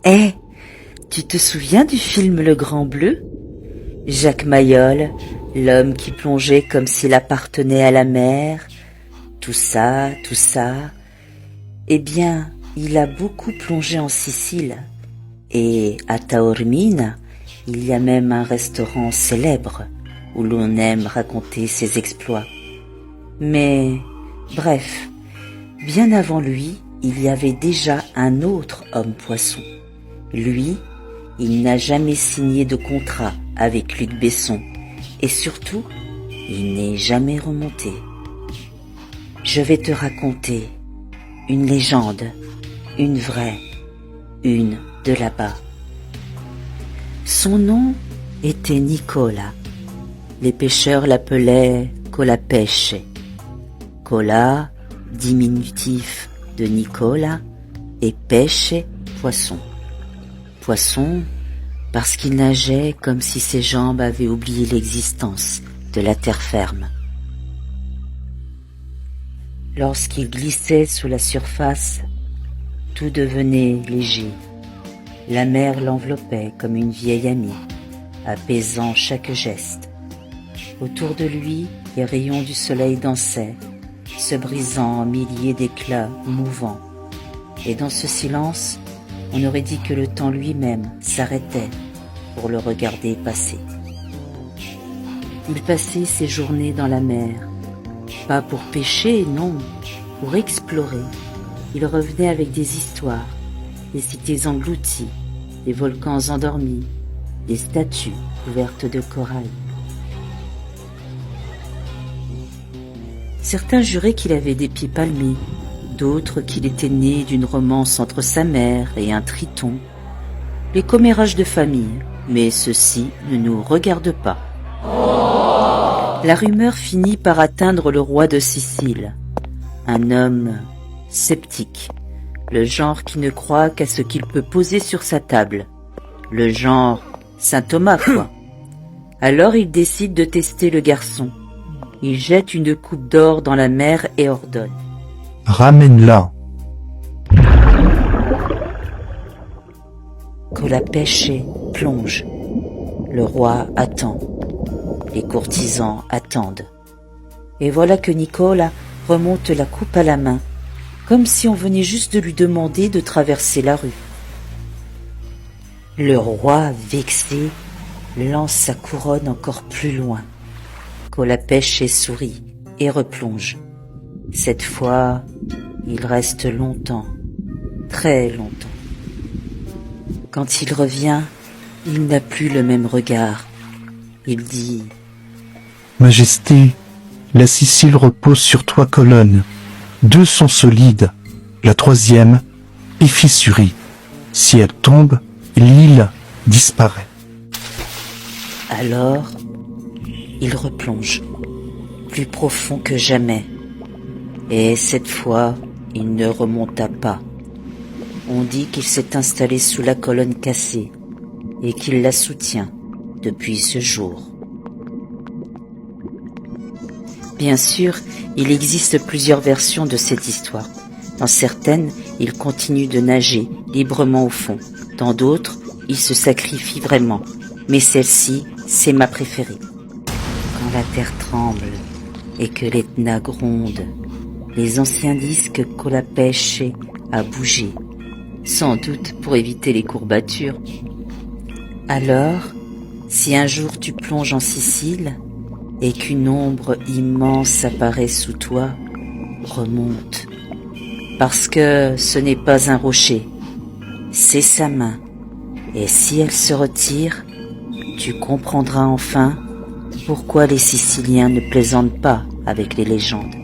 Eh, tu te souviens du film Le Grand Bleu? Jacques Mayol, l'homme qui plongeait comme s'il appartenait à la mer, tout ça. Eh bien, il a beaucoup plongé en Sicile. Et à Taormina, il y a même un restaurant célèbre où l'on aime raconter ses exploits. Mais, bref, bien avant lui, il y avait déjà un autre homme-poisson. Lui, il n'a jamais signé de contrat avec Luc Besson et surtout, il n'est jamais remonté. Je vais te raconter une légende, une vraie, une de là-bas. Son nom était Nicola. Les pêcheurs l'appelaient Colapesce. Cola, diminutif de Nicola, et pesce, poisson. Poisson, parce qu'il nageait comme si ses jambes avaient oublié l'existence de la terre ferme. Lorsqu'il glissait sous la surface, tout devenait léger. La mer l'enveloppait comme une vieille amie, apaisant chaque geste. Autour de lui, les rayons du soleil dansaient, se brisant en milliers d'éclats mouvants. Et dans ce silence, on aurait dit que le temps lui-même s'arrêtait pour le regarder passer. Il passait ses journées dans la mer, pas pour pêcher, non, pour explorer. Il revenait avec des histoires, des cités englouties, des volcans endormis, des statues couvertes de corail. Certains juraient qu'il avait des pieds palmés, d'autres qu'il était né d'une romance entre sa mère et un triton. Les commérages de famille, mais ceci ne nous regarde pas. La rumeur finit par atteindre le roi de Sicile, un homme sceptique, le genre qui ne croit qu'à ce qu'il peut poser sur sa table, le genre Saint Thomas, quoi. Alors il décide de tester le garçon. Il jette une coupe d'or dans la mer et ordonne: ramène-la. Colapesce plonge. Le roi attend. Les courtisans attendent. Et voilà que Nicola remonte la coupe à la main, comme si on venait juste de lui demander de traverser la rue. Le roi, vexé, lance sa couronne encore plus loin. Colapesce sourit et replonge. Cette fois, il reste longtemps, très longtemps. Quand il revient, il n'a plus le même regard. Il dit: Majesté, la Sicile repose sur 3 colonnes. 2 sont solides, la 3e est fissurée. Si elle tombe, l'île disparaît. Alors, il replonge, plus profond que jamais. Et cette fois, il ne remonta pas. On dit qu'il s'est installé sous la colonne cassée et qu'il la soutient depuis ce jour. Bien sûr, il existe plusieurs versions de cette histoire. Dans certaines, il continue de nager librement au fond. Dans d'autres, il se sacrifie vraiment. Mais celle-ci, c'est ma préférée. Quand la terre tremble et que l'Etna gronde, les anciens disent que Colapesce a bougé, sans doute pour éviter les courbatures. Alors, si un jour tu plonges en Sicile et qu'une ombre immense apparaît sous toi, remonte. Parce que ce n'est pas un rocher, c'est sa main. Et si elle se retire, tu comprendras enfin pourquoi les Siciliens ne plaisantent pas avec les légendes.